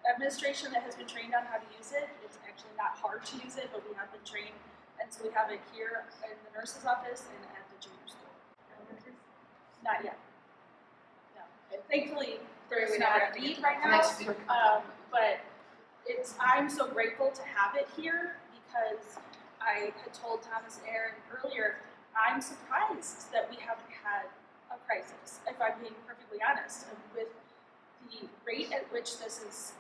administration that has been trained on how to use it. It's actually not hard to use it, but we have been trained. And so we have it here in the nurse's office and at the junior school. Elementary? Not yet. No. And thankfully, there's We not never have a to get need to right that. now. But I'm so grateful to have it here because I had told Thomas and Erin earlier, I'm surprised that we haven't had a crisis, if I'm being perfectly honest. And with the rate at which this is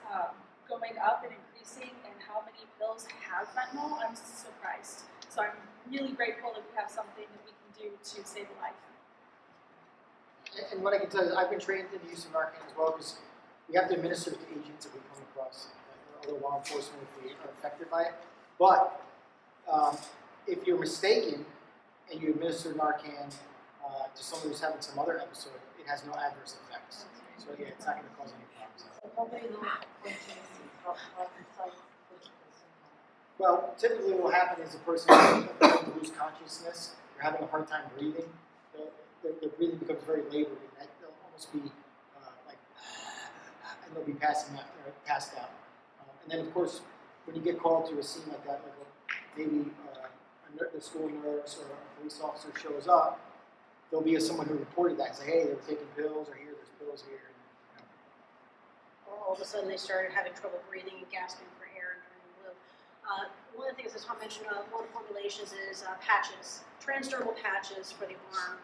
going up and increasing and how many pills have fentanyl, I'm surprised. So I'm really grateful that we have something that we can do to save a life. And what I can tell you, I've been trained in the use of Narcan as well because we have to administer it to agents that we come across, or other law enforcement if we are affected by it. But if you're mistaken and you administer Narcan to someone who's having some other episode, it has no adverse effects. So yeah, it's not going to cause any problems. How many little sites? Well, typically what will happen is a person will lose consciousness, they're having a hard time breathing, their breathing becomes very labored, and they'll almost be like, and they'll be passed out. And then of course, when you get called to a scene like that, like maybe the school nurse or a police officer shows up, there'll be someone who reported that and say, hey, they were taking pills, or here, there's pills here. Or all of a sudden they started having trouble breathing and gasping for air and turning blue. One of the things that Tom mentioned, one of the formulations is patches, transdermal patches for the arm.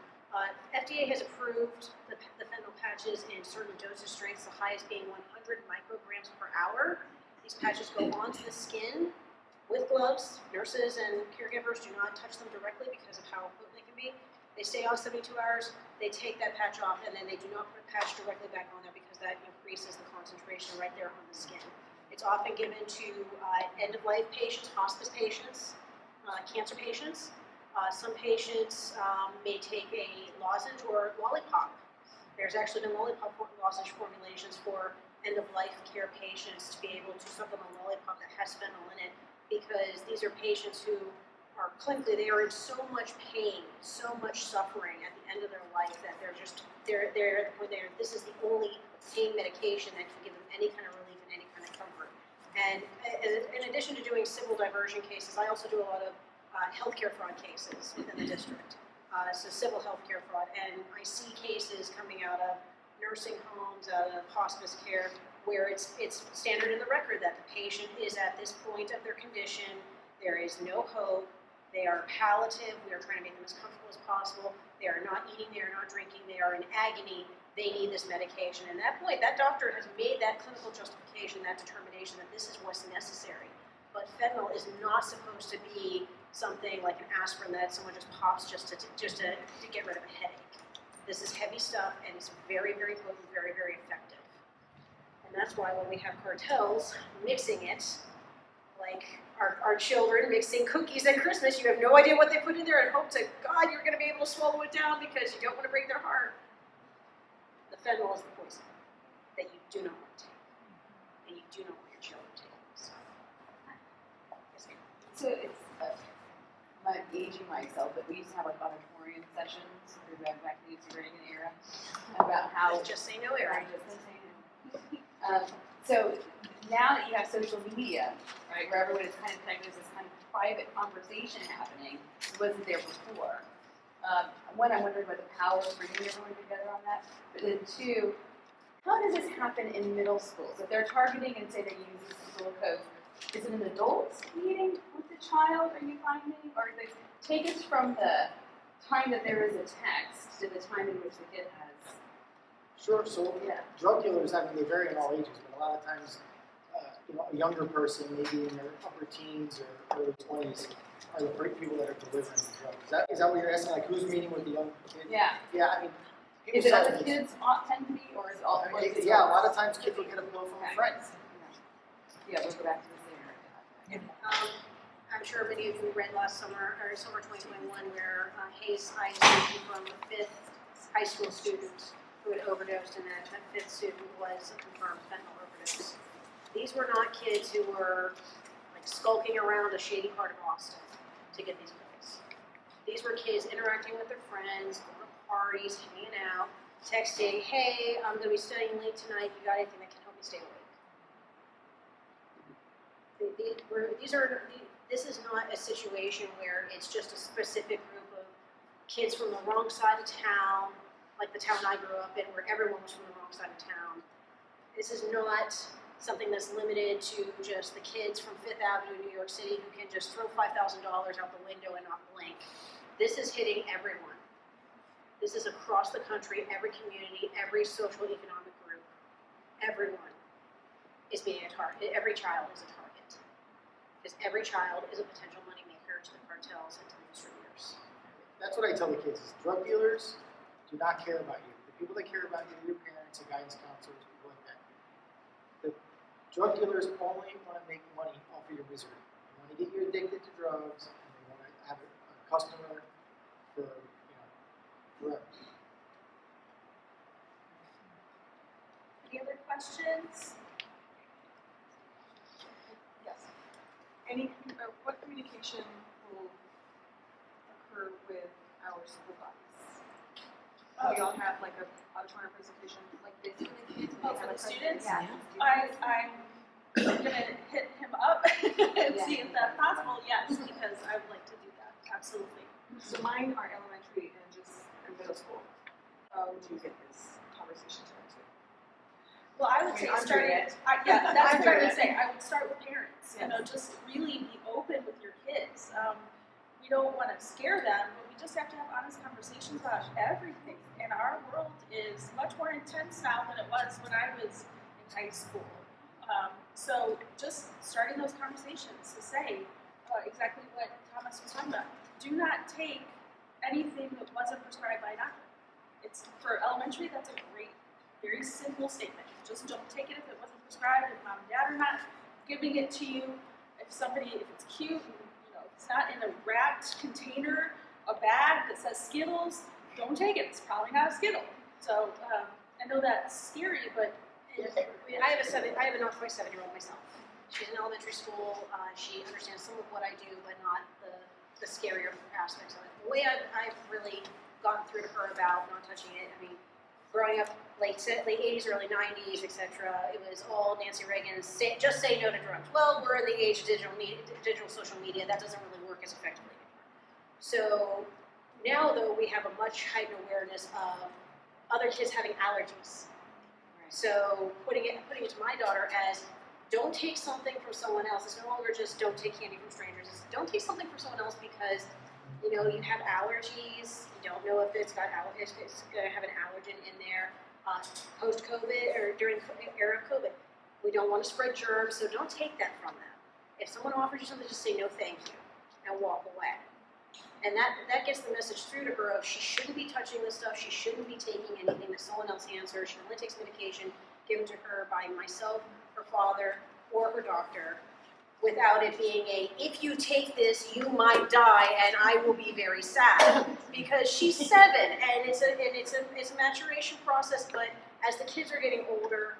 FDA has approved the fentanyl patches in certain dosage strengths, the highest being 100 micrograms per hour. These patches go onto the skin with gloves. Nurses and caregivers do not touch them directly because of how potent they can be. They stay on 72 hours, they take that patch off, and then they do not put a patch directly back on there because that increases the concentration right there on the skin. It's often given to end-of-life patients, hospice patients, cancer patients. Some patients may take a lozenge or lollipop. There's actually been lollipop lozenge formulations for end-of-life care patients to be able to supplement a lollipop that has fentanyl in it, because these are patients who are clinically, they are in so much pain, so much suffering at the end of their life that this is the only pain medication that can give them any kind of relief and any kind of comfort. And in addition to doing civil diversion cases, I also do a lot of healthcare fraud cases within the district. So civil healthcare fraud, and I see cases coming out of nursing homes, out of hospice care, where it's standard in the record that the patient is at this point of their condition, there is no hope, they are palliative, we are trying to make them as comfortable as possible, they are not eating, they are not drinking, they are in agony, they need this medication. And at that point, that doctor has made that clinical justification, that determination that this is what's necessary. But fentanyl is not supposed to be something like an aspirin that someone just pops just to get rid of a headache. This is heavy stuff, and it's very, very potent, very, very effective. And that's why when we have cartels mixing it, like our children mixing cookies at Christmas, you have no idea what they put in there and hope to God you're going to be able to swallow it down because you don't want to break their heart. The fentanyl is the poison that you do not want to take, and you do not want your children to take. So, yes, ma'am. So it's, I'm aging myself, but we used to have like auditorium sessions back in the Reagan era about how. Just say no, Erin. Just say no. So now that you have social media, right, where everyone is kind of connected, there's this kind of private conversation happening, it wasn't there before. One, I'm wondering about the power of bringing everyone together on that. But then two, how does this happen in middle schools? If they're targeting and say they use this school code, is it an adult meeting with the child, are you finding? Or they take us from the time that there is a text to the time in which the kid has. Sure, so drug dealers, I mean, they vary in all ages, but a lot of times, a younger person, maybe in their upper teens or early 20s, are the people that are delivering the drugs. Is that what you're asking? Like, who's meeting with the young kid? Yeah. Yeah, I mean, Is it other kids tend to be, or is it all? Yeah, a lot of times kids will get a pill from a friend. Yeah, we'll go back to the same. I'm sure many of you read last summer, or summer 2021, where Hayes ISD from a 5th high school student who had overdosed, and that 5th student was a confirmed fentanyl overdose. These were not kids who were like skulking around a shady part of Austin to get these pills. These were kids interacting with their friends, going to parties, hanging out, texting, hey, I'm going to be studying late tonight, you got anything that can help me stay awake? This is not a situation where it's just a specific group of kids from the wrong side of town, like the town I grew up in, where everyone was from the wrong side of town. This is not something that's limited to just the kids from 5th Avenue, New York City, who can just throw $5,000 out the window and not blink. This is hitting everyone. This is across the country, every community, every social economic group. Everyone is being a target. Every child is a target. Because every child is a potential moneymaker to the cartels and to the distributors. That's what I tell the kids, is drug dealers do not care about you. The people that care about you are your parents and guidance counselors, people like that. The drug dealers only want to make money off of your misery. They want to get you addicted to drugs, and they want to have a customer for, forever. Any other questions? Yes. What communication will occur with our school bodies? We all have like a auditorium presentation like this for the kids. Oh, for the students? Yeah. I'm gonna hit him up and see if that's possible, yes, because I would like to do that, absolutely. So mine are elementary and just middle school. Would you get this conversation started too? Well, I would say I'm starting, doing it. yeah, that's I'm what I doing would it. say, I would start with parents, you know, just really be open with your kids. We don't wanna scare them, but we just have to have honest conversations about everything. And our world is much more intense now than it was when I was in high school. So just starting those conversations to say exactly what Thomas was talking about. Do not take anything that wasn't prescribed by a doctor. It's for elementary, that's a great, very simple statement. Just don't take it if it wasn't prescribed, if mom and dad are not giving it to you. If it's cute, you know, if it's not in a wrapped container, a bag that says Skittles, don't take it. It's probably not a Skittle. So I know that's scary, but I have a not quite 7-year-old myself. She's in elementary school. She understands some of what I do, but not the scarier aspects of it. The way I've really gotten through to her about not touching it, I mean, growing up late 80s, early 90s, etc., it was all Nancy Reagan's just say no to drugs. Well, we're in the age of digital social media. That doesn't really work as effectively anymore. So now, though, we have a much heightened awareness of other kids having allergies. So putting it to my daughter as don't take something from someone else. It's no longer just don't take candy from strangers. It's don't take something from someone else because you know you have allergies. You don't know if it's going to have an allergen in there. Post-COVID or during the era of COVID, we don't want to spread germs, so don't take that from them. If someone offers you something, just say no, thank you, and walk away. And that gets the message through to her of she shouldn't be touching this stuff, she shouldn't be taking anything that someone else hands her, she only takes medication given to her by myself, her father, or her doctor, without it being if you take this, you might die, and I will be very sad. Because she's 7, and it's a maturation process, but as the kids are getting older,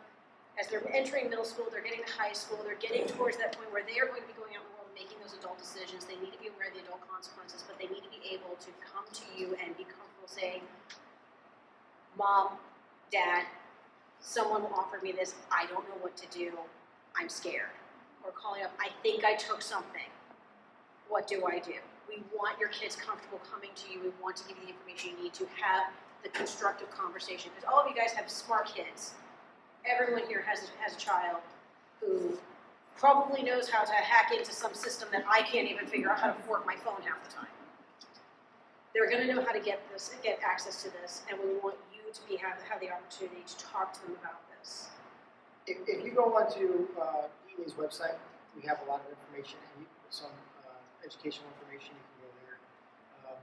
as they're entering middle school, they're getting to high school, they're getting towards that point where they are going to be going out in the world making those adult decisions. They need to be aware of the adult consequences, but they need to be able to come to you and be comfortable saying, Mom, Dad, someone offered me this, I don't know what to do, I'm scared. Or calling up, I think I took something, what do I do? We want your kids comfortable coming to you, we want to give you the information you need to have the constructive conversation, because all of you guys have smart kids. Everyone here has a child who probably knows how to hack into some system that I can't even figure out how to work my phone half the time. They're going to know how to get access to this, and we want you to have the opportunity to talk to them about this. If you go onto DEA's website, we have a lot of information and some educational information. You can go there.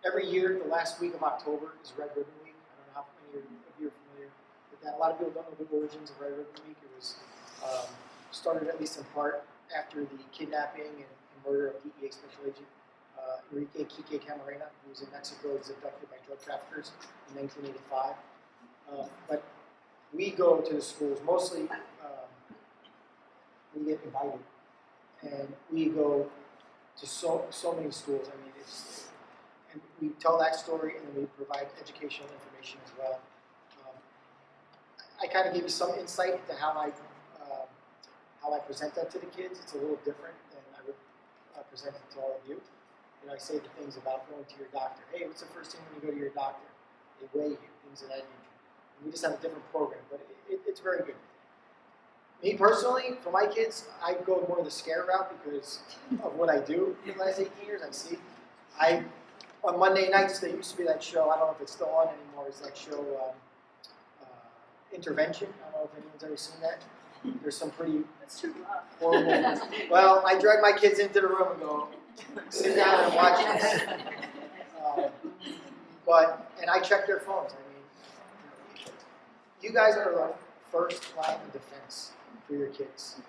Every year, the last week of October is Red Ribbon Week. I don't know how many of you are familiar with that. A lot of people don't know the origins of Red Ribbon Week. It was started, at least in part, after the kidnapping and murder of DEA Special Agent Enrique Quique Camarena, who was in Mexico, was abducted by drug traffickers in 1985. But we go to the schools, mostly we get invited, and we go to so many schools. I mean, and we tell that story, and then we provide educational information as well. I kind of give you some insight into how I present that to the kids. It's a little different than I would present it to all of you. You know, I say the things about going to your doctor. Hey, what's the first thing when you go to your doctor? They weigh you, things of that nature. We just have a different program, but it's very good. Me personally, for my kids, I go more the scare route because of what I do for the last 18 years. On Monday nights, there used to be that show, I don't know if it's still on anymore, it's that show, Intervention. I don't know if anyone's ever seen that. There's some pretty horrible. Well, I drag my kids into the room and go, sit down and watch this. And I check their phones. I mean, you guys are the first line of defense for your kids.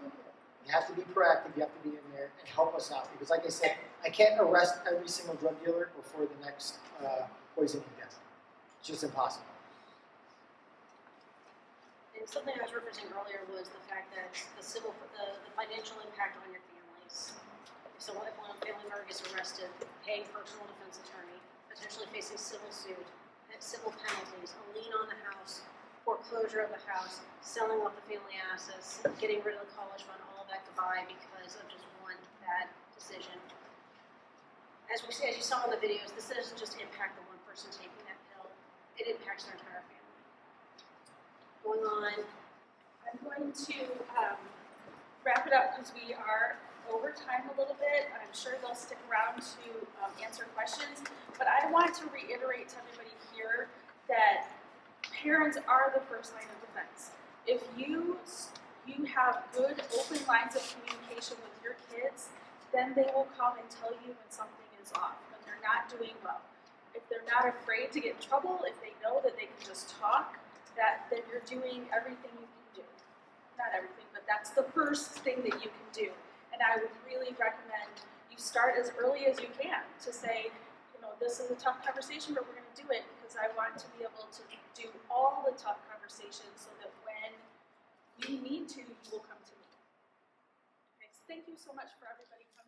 You have to be proactive, you have to be in there and help us out. Because like I said, I can't arrest every single drug dealer before the next poisoning death. It's just impossible. And something I was referencing earlier was the fact that the financial impact on your families. If one family member gets arrested, paying for a criminal defense attorney, potentially facing civil suit, civil penalties, a lien on the house, foreclosure of the house, selling off the family assets, getting rid of the college fund, all of that goodbye because of just one bad decision. As you saw in the videos, this doesn't just impact the one person taking that pill, it impacts their entire family. Going on, I'm going to wrap it up because we are over time a little bit. I'm sure they'll stick around to answer questions, but I want to reiterate to everybody here that parents are the first line of defense. If you have good, open lines of communication with your kids, then they will come and tell you when something is off, when they're not doing well. If they're not afraid to get in trouble, if they know that they can just talk, then you're doing everything you can do. Not everything, but that's the first thing that you can do. And I would really recommend you start as early as you can to say, this is a tough conversation, but we're going to do it because I want to be able to do all the tough conversations so that when we need to, you will come to me. Okay, so thank you so much for everybody coming.